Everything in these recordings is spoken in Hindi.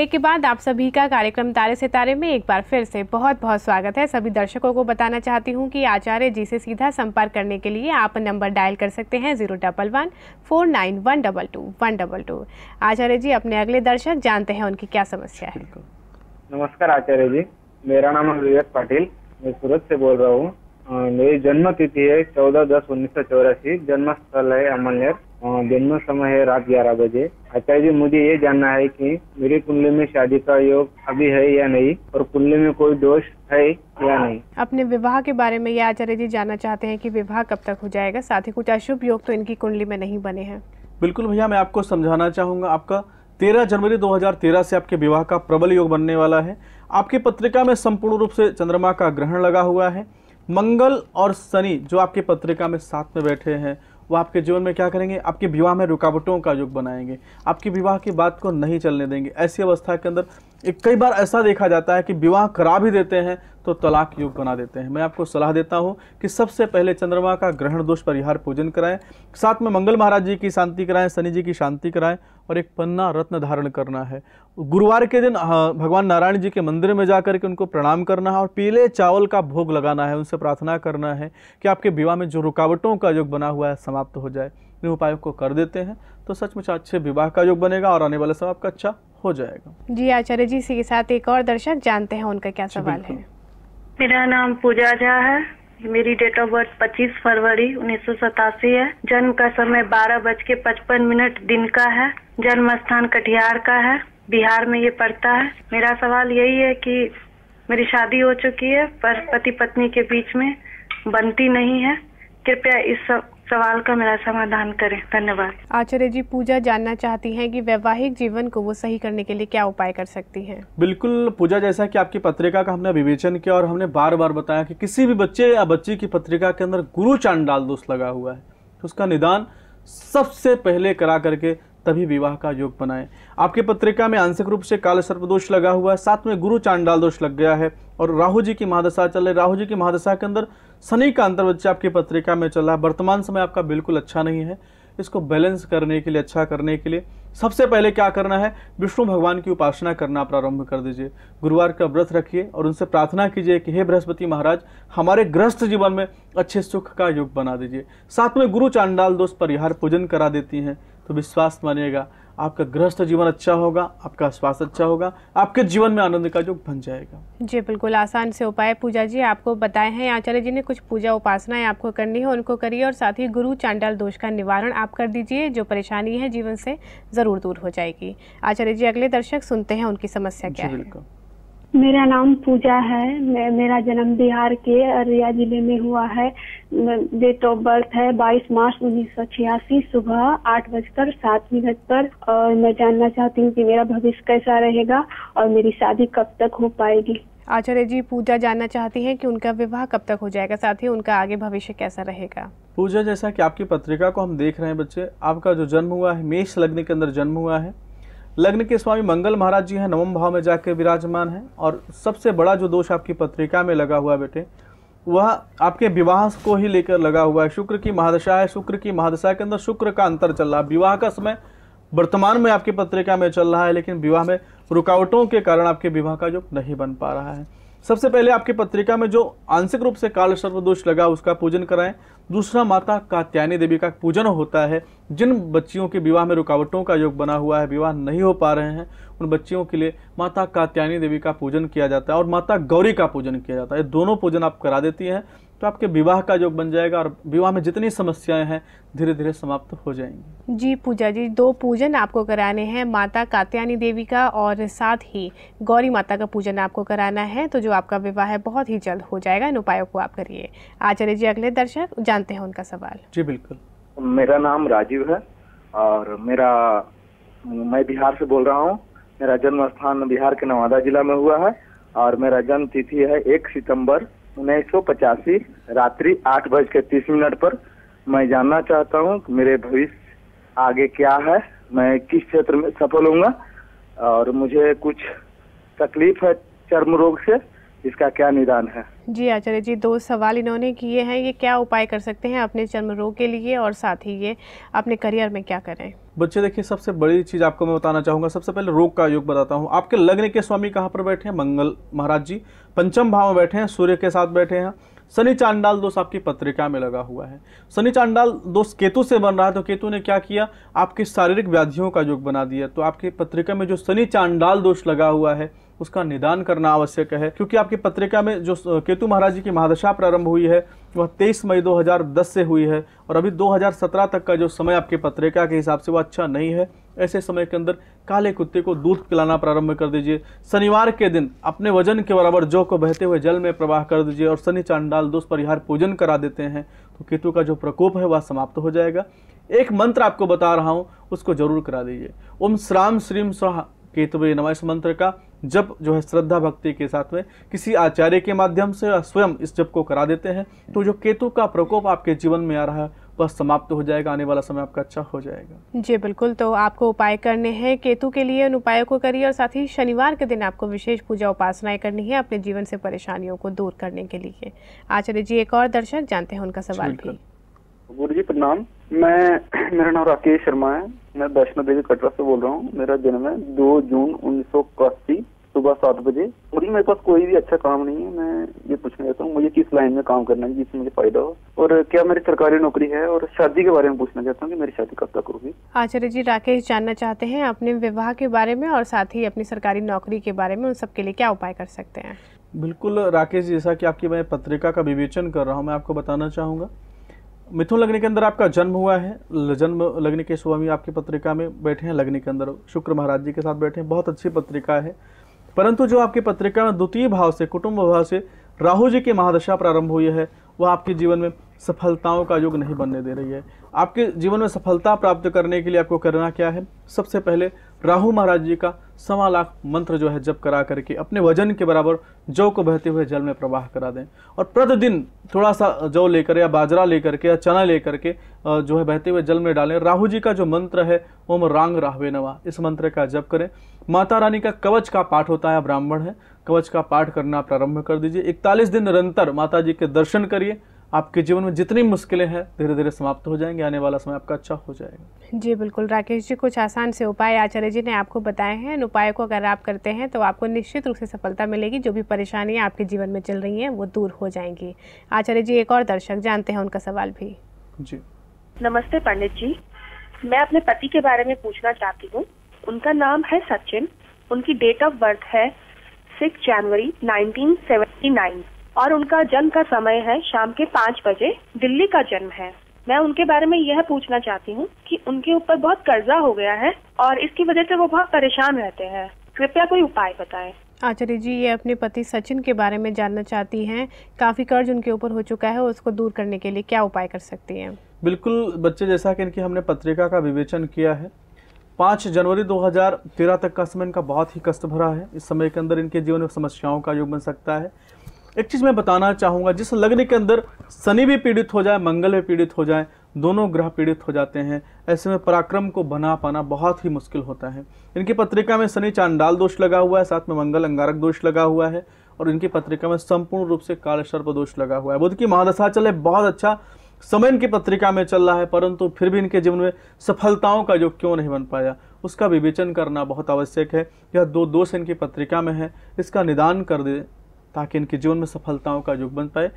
ब्रेक के बाद आप सभी का कार्यक्रम तारे सितारे में एक बार फिर से बहुत बहुत स्वागत है। सभी दर्शकों को बताना चाहती हूं कि आचार्य जी से सीधा संपर्क करने के लिए आप नंबर डायल कर सकते हैं 011-49-122-122। आचार्य जी, अपने अगले दर्शक जानते हैं उनकी क्या समस्या है। नमस्कार आचार्य जी, मेरा नाम है विवेक पाटिल, मैं सूरत से बोल रहा हूँ। मेरी जन्म तिथि है 14/10/1984, जन्म स्थल है अमलनेर, जन्म समय है रात 11 बजे। आचार्य जी, मुझे ये जानना है कि मेरी कुंडली में शादी का योग अभी है या नहीं, और कुंडली में कोई दोष है या नहीं। अपने विवाह के बारे में ये आचार्य जी जानना चाहते हैं कि विवाह कब तक हो जाएगा, साथ ही कुछ अशुभ योग तो इनकी कुंडली में नहीं बने हैं। बिल्कुल भैया, मैं आपको समझाना चाहूंगा। आपका 13 जनवरी 2013 से आपके विवाह का प्रबल योग बनने वाला है। आपकी पत्रिका में संपूर्ण रूप से चंद्रमा का ग्रहण लगा हुआ है। मंगल और शनि जो आपकी पत्रिका में साथ में बैठे हैं, वो आपके जीवन में क्या करेंगे, आपके विवाह में रुकावटों का योग बनाएंगे, आपकी विवाह की बात को नहीं चलने देंगे। ऐसी अवस्था के अंदर कई बार ऐसा देखा जाता है कि विवाह करा भी देते हैं तो तलाक योग बना देते हैं। मैं आपको सलाह देता हूं कि सबसे पहले चंद्रमा का ग्रहण दोष परिहार पूजन कराएं, साथ में मंगल महाराज जी की शांति कराएं, शनि जी की शांति कराएं, और एक पन्ना रत्न धारण करना है। गुरुवार के दिन भगवान नारायण जी के मंदिर में जाकर के उनको प्रणाम करना है और पीले चावल का भोग लगाना है। उनसे प्रार्थना करना है कि आपके विवाह में जो रुकावटों का योग बना हुआ है समाप्त हो जाए। इन उपायों को कर देते हैं तो सचमुच अच्छे विवाह का योग बनेगा और आने वाला समय आपका अच्छा हो जाएगा। जी आचार्य जी, इसी के साथ एक और दर्शक जानते हैं उनका क्या सवाल है। मेरा नाम पूजा झा है, मेरी डेट ऑफ बर्थ 25 फरवरी 1987 है। जन्म का समय 12:55 दिन का है। जन्म स्थान कटिहार का है, बिहार में ये पड़ता है। मेरा सवाल यही है कि मेरी शादी हो चुकी है पर पति पत्नी के बीच में बनती नहीं है। कृपया इस सवाल का मेरा समाधान करें, धन्यवाद। आचार्य जी, पूजा जानना चाहती हैं कि वैवाहिक जीवन को वो सही करने के लिए क्या उपाय कर सकती हैं। बिल्कुल पूजा, जैसा कि आपकी पत्रिका का हमने विवेचन किया और हमने बार बार बताया कि किसी भी बच्चे या बच्ची की पत्रिका के अंदर गुरु चांडाल दोष लगा हुआ है तो उसका निदान सबसे पहले करा करके तभी विवाह का योग बनाएं। आपकी पत्रिका में आंशिक रूप से काल सर्प दोष लगा हुआ है, साथ में गुरु चांडाल दोष लग गया है और राहु जी की महादशा चल रही। राहु जी की महादशा के अंदर शनि का अंतर्बच्चा आपकी पत्रिका में चल रहा है। वर्तमान समय आपका बिल्कुल अच्छा नहीं है। इसको बैलेंस करने के लिए, अच्छा करने के लिए सबसे पहले क्या करना है, विष्णु भगवान की उपासना करना प्रारंभ कर दीजिए। गुरुवार का व्रत रखिए और उनसे प्रार्थना कीजिए कि हे बृहस्पति महाराज, हमारे गृहस्थ जीवन में अच्छे सुख का योग बना दीजिए। साथ में गुरु चांडाल दोष परिहार पूजन करा देती हैं तो विश्वास मानिएगा आपका गृहस्थ जीवन अच्छा होगा, आपका स्वास्थ्य अच्छा होगा, आपके जीवन में आनंद का योग बन जाएगा। जी बिल्कुल, आसान से उपाय पूजा जी आपको बताए हैं। आचार्य जी ने कुछ पूजा उपासनाएं आपको करनी है, उनको करिए और साथ ही गुरु चांडाल दोष का निवारण आप कर दीजिए। जो परेशानी है जीवन से जरूर दूर हो जाएगी। आचार्य जी, अगले दर्शक सुनते हैं उनकी समस्या क्या है। मेरा नाम पूजा है, मेरा जन्म बिहार के अररिया जिले में हुआ है। डेट ऑफ बर्थ है 22 मार्च 1986, सुबह 8:07 पर। और मैं जानना चाहती हूँ कि मेरा भविष्य कैसा रहेगा और मेरी शादी कब तक हो पाएगी। आचार्य जी, पूजा जानना चाहती हैं कि उनका विवाह कब तक हो जाएगा, साथ ही उनका आगे भविष्य कैसा रहेगा। पूजा, जैसा कि आपकी पत्रिका को हम देख रहे हैं बच्चे, आपका जो जन्म हुआ है मेष लग्न के अंदर जन्म हुआ है। लग्न के स्वामी मंगल महाराज जी हैं, नवम भाव में जाकर विराजमान हैं। और सबसे बड़ा जो दोष आपकी पत्रिका में लगा हुआ है बेटे, वह आपके विवाह को ही लेकर लगा हुआ है। शुक्र की महादशा है, शुक्र की महादशा के अंदर शुक्र का अंतर चल रहा है। विवाह का समय वर्तमान में आपकी पत्रिका में चल रहा है, लेकिन विवाह में रुकावटों के कारण आपके विवाह का योग नहीं बन पा रहा है। सबसे पहले आपकी पत्रिका में जो आंशिक रूप से काल सर्प दोष लगा उसका पूजन कराएं। दूसरा, माता कात्यायनी देवी का पूजन होता है। जिन बच्चियों के विवाह में रुकावटों का योग बना हुआ है, विवाह नहीं हो पा रहे हैं, उन बच्चियों के लिए माता कात्यायनी देवी का पूजन किया जाता है और माता गौरी का पूजन किया जाता है। ये दोनों पूजन आप करा देती हैं तो आपके विवाह का योग बन जाएगा और विवाह में जितनी समस्याएं हैं धीरे धीरे समाप्त हो जाएंगी। जी पूजा जी, 2 पूजन आपको कराने हैं, माता कात्यायनी देवी का और साथ ही गौरी माता का पूजन आपको कराना है। तो जो आपका विवाह है बहुत ही जल्द हो जाएगा। इन उपायों को आप करिए। आचार्य जी, अगले दर्शक जानते हैं उनका सवाल। जी बिल्कुल। मेरा नाम राजीव है और मैं बिहार से बोल रहा हूँ। मेरा जन्म स्थान बिहार के नवादा जिला में हुआ है और मेरा जन्म तिथि है 1 सितंबर 1985 रात्रि 8:30 पर। मैं जानना चाहता हूँ कि मेरे भविष्य आगे क्या है, मैं किस क्षेत्र में सफल होऊंगा और मुझे कुछ तकलीफ है चर्म रोग से, इसका क्या निदान है? जी आचार्य जी, 2 सवाल इन्होंने किए हैं। ये क्या उपाय कर सकते हैं अपने जन्म रोग के लिए और साथ ही ये अपने करियर में क्या करें? बच्चे देखिए, सबसे बड़ी चीज़ आपको मैं बताना चाहूँगा। सबसे पहले रोग का योग बताता हूँ। आपके लग्न के स्वामी कहाँ पर बैठे हैं? मंगल महाराज जी पंचम भाव में बैठे हैं, सूर्य के साथ बैठे हैं। शनि चांडाल दोष आपकी पत्रिका में लगा हुआ है। शनि चांडाल दोष केतु से बन रहा है, तो केतु ने क्या किया? आपकी शारीरिक व्याधियों का योग बना दिया। तो आपकी पत्रिका में जो शनि चांडाल दोष लगा हुआ है उसका निदान करना आवश्यक है, क्योंकि आपकी पत्रिका में जो केतु महाराज जी की महादशा प्रारंभ हुई है वह 23 मई 2010 से हुई है, और अभी 2017 तक का जो समय आपकी पत्रिका के हिसाब से वो अच्छा नहीं है। ऐसे समय के अंदर काले कुत्ते को दूध पिलाना प्रारंभ कर दीजिए। शनिवार के दिन अपने वजन के बराबर जौ को बहते हुए जल में प्रवाह कर दीजिए, और शनि चांडाल दोष परिहार पूजन करा देते हैं तो केतु का जो प्रकोप है वह समाप्त हो जाएगा। एक मंत्र आपको बता रहा हूँ, उसको जरूर करा दीजिए। ओम श्राम श्रीम स्वाहा केतुवे नमः। इस मंत्र का जप जो है श्रद्धा भक्ति के साथ में किसी आचार्य के माध्यम से या स्वयं इस जप को करा देते हैं तो जो केतु का प्रकोप आपके जीवन में आ रहा है वह समाप्त हो जाएगा। आने वाला समय आपका अच्छा हो जाएगा। जी बिल्कुल, तो आपको उपाय करने हैं केतु के लिए, उन उपायों को करिए, और साथ ही शनिवार के दिन आपको विशेष पूजा उपासनाएं करनी है अपने जीवन से परेशानियों को दूर करने के लिए। आचार्य जी, एक और दर्शक जानते हैं उनका सवाल भी। गुरु जी प्रणाम। मेरा नाम राकेश शर्मा है। मैं वैष्णो देवी कटरा से बोल रहा हूँ। मेरा जन्म है 2 जून 1981 सुबह 7 बजे। मुझे मेरे पास कोई भी अच्छा काम नहीं है। मैं ये पूछना चाहता हूँ मुझे किस लाइन में काम करना है जिससे मुझे फायदा हो, और क्या मेरी सरकारी नौकरी है, और शादी के बारे में पूछना चाहता हूँ कि मेरी शादी कब तक होगी। आचार्य जी, राकेश जानना चाहते हैं अपने विवाह के बारे में और साथ ही अपनी सरकारी नौकरी के बारे में, उन सब के लिए क्या उपाय कर सकते हैं? बिल्कुल राकेश जी, जैसा कि आपकी मैं पत्रिका का विवेचन कर रहा हूँ, मैं आपको बताना चाहूँगा मिथुन लग्न के अंदर आपका जन्म हुआ है। जन्म लग्न के स्वामी आपकी पत्रिका में बैठे हैं, लग्न के अंदर शुक्र महाराज जी के साथ बैठे हैं। बहुत अच्छी पत्रिका है, परंतु जो आपकी पत्रिका में द्वितीय भाव से कुटुंब भाव से राहु जी की महादशा प्रारंभ हुई है वह आपके जीवन में सफलताओं का योग नहीं बनने दे रही है। आपके जीवन में सफलता प्राप्त करने के लिए आपको करना क्या है? सबसे पहले राहु महाराज जी का 1.25 लाख मंत्र जो है जप करा करके अपने वजन के बराबर जौ को बहते हुए जल में प्रवाह करा दें, और प्रतिदिन थोड़ा सा जौ लेकर या बाजरा लेकर के या चना लेकर के जो है बहते हुए जल में डालें। राहु जी का जो मंत्र है ओम रांग राहवे नमः, इस मंत्र का जप करें। माता रानी का कवच का पाठ होता है, ब्राह्मण है, कवच का पाठ करना प्रारंभ कर दीजिए। 41 दिन निरंतर माता जी के दर्शन करिए। आपके जीवन में जितनी मुश्किलें हैं धीरे धीरे समाप्त हो जाएंगे। आने वाला समय आपका अच्छा हो जाएगा। जी बिल्कुल राकेश जी, कुछ आसान से उपाय आचार्य जी ने आपको बताए हैं। इन उपायों को अगर आप करते हैं तो आपको निश्चित रूप से सफलता मिलेगी। जो भी परेशानियां आपके जीवन में चल रही हैं वो दूर हो जाएंगी। आचार्य जी, एक और दर्शक जानते हैं उनका सवाल भी। जी नमस्ते पंडित जी, मैं अपने पति के बारे में पूछना चाहती हूँ। उनका नाम है सचिन, उनकी डेट ऑफ बर्थ है 6 जनवरी 1979 और उनका जन्म का समय है शाम के 5 बजे। दिल्ली का जन्म है। मैं उनके बारे में यह पूछना चाहती हूँ कि उनके ऊपर बहुत कर्जा हो गया है और इसकी वजह से वो बहुत परेशान रहते हैं। कृपया कोई उपाय बताएं। आचार्य जी, ये अपने पति सचिन के बारे में जानना चाहती हैं। काफ़ी कर्ज उनके ऊपर हो चुका है, उसको दूर करने के लिए क्या उपाय कर सकती हैं? बिल्कुल बच्चे, जैसा कि इनकी हमने पत्रिका का विवेचन किया है, 5 जनवरी 2013 तक का समय इनका बहुत ही कष्ट भरा है। इस समय के अंदर इनके जीवन में समस्याओं का योग बन सकता है। एक चीज़ मैं बताना चाहूँगा, जिस लग्न के अंदर शनि भी पीड़ित हो जाए, मंगल भी पीड़ित हो जाए, दोनों ग्रह पीड़ित हो जाते हैं, ऐसे में पराक्रम को बना पाना बहुत ही मुश्किल होता है। इनकी पत्रिका में शनि चांडाल दोष लगा हुआ है, साथ में मंगल अंगारक दोष लगा हुआ है, और इनकी पत्रिका में संपूर्ण रूप से काल सर्प दोष लगा हुआ है। बुध की महादशा चले, बहुत अच्छा समय इनकी पत्रिका में चल रहा है, परंतु फिर भी इनके जीवन में सफलताओं का योग क्यों नहीं बन पाया, उसका विवेचन करना बहुत आवश्यक है। यह 2 दोष इनकी पत्रिका में है, इसका निदान कर दे ताकि इनके जीवन में सफलताओं का योग बन पाए।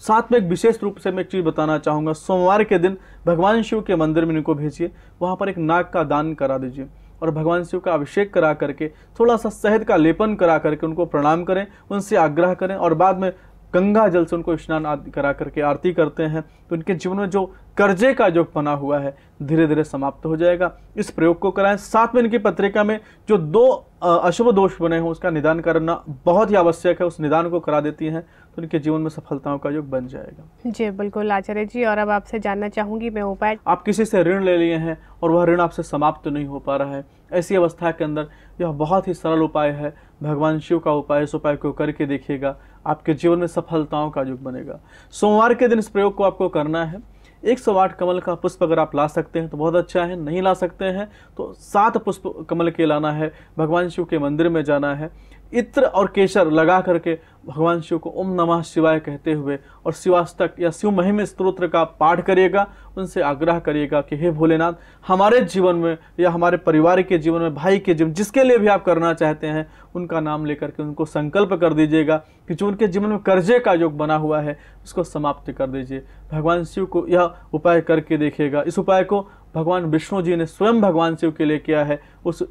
साथ में एक विशेष रूप से मैं एक चीज़ बताना चाहूँगा, सोमवार के दिन भगवान शिव के मंदिर में इनको भेजिए, वहाँ पर एक नाग का दान करा दीजिए और भगवान शिव का अभिषेक करा करके थोड़ा सा शहद का लेपन करा करके उनको प्रणाम करें, उनसे आग्रह करें और बाद में गंगा जल से उनको स्नान आदि करा करके आरती करते हैं तो इनके जीवन में जो कर्जे का योग बना हुआ है धीरे धीरे समाप्त हो जाएगा। इस प्रयोग को कराएं। साथ में इनकी पत्रिका में जो 2 अशुभ दोष बने हों उसका निदान करना बहुत ही आवश्यक है। उस निदान को करा देती हैं तो इनके जीवन में सफलताओं का योग बन जाएगा। जी बिल्कुल आचार्य जी, और अब आपसे जानना चाहूँगी मैं उपाय। आप किसी से ऋण ले लिए हैं और वह ऋण आपसे समाप्त नहीं हो पा रहा है, ऐसी अवस्था के अंदर यह बहुत ही सरल उपाय है, भगवान शिव का उपाय। इस उपाय को करके देखिएगा, आपके जीवन में सफलताओं का युग बनेगा। सोमवार के दिन इस प्रयोग को आपको करना है। 108 कमल का पुष्प अगर आप ला सकते हैं तो बहुत अच्छा है, नहीं ला सकते हैं तो 7 पुष्प कमल के लाना है, भगवान शिव के मंदिर में जाना है। इत्र और केसर लगा करके भगवान शिव को ओम नमः शिवाय कहते हुए और शिवाष्टक या शिव महिम स्तोत्र का पाठ करिएगा। उनसे आग्रह करिएगा कि हे भोलेनाथ, हमारे जीवन में या हमारे परिवार के जीवन में, भाई के जीवन, जिसके लिए भी आप करना चाहते हैं, उनका नाम लेकर के उनको संकल्प कर दीजिएगा कि जो उनके जीवन में कर्जे का योग बना हुआ है उसको समाप्त कर दीजिए। भगवान शिव को यह उपाय करके देखिएगा। इस उपाय को भगवान विष्णु जी ने स्वयं भगवान शिव के लिए किया है।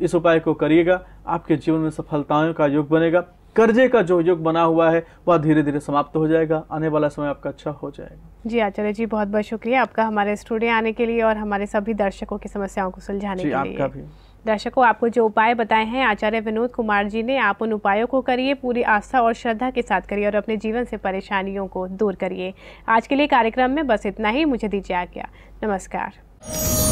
इस उपाय को करिएगा, आपके जीवन में सफलताओं का योग बनेगा। कर्जे का जो योग बना हुआ है वह धीरे धीरे समाप्त हो जाएगा। आने वाला समय आपका अच्छा हो जाएगा। जी आचार्य जी, बहुत बहुत शुक्रिया आपका हमारे स्टूडियो आने के लिए और हमारे सभी दर्शकों की समस्याओं को सुलझाने के लिए। आपका भी। दर्शकों, आपको जो उपाय बताए हैं आचार्य विनोद कुमार जी ने, आप उन उपायों को करिए, पूरी आस्था और श्रद्धा के साथ करिए और अपने जीवन से परेशानियों को दूर करिए। आज के लिए कार्यक्रम में बस इतना ही। मुझे दीजिए आज्ञा। नमस्कार।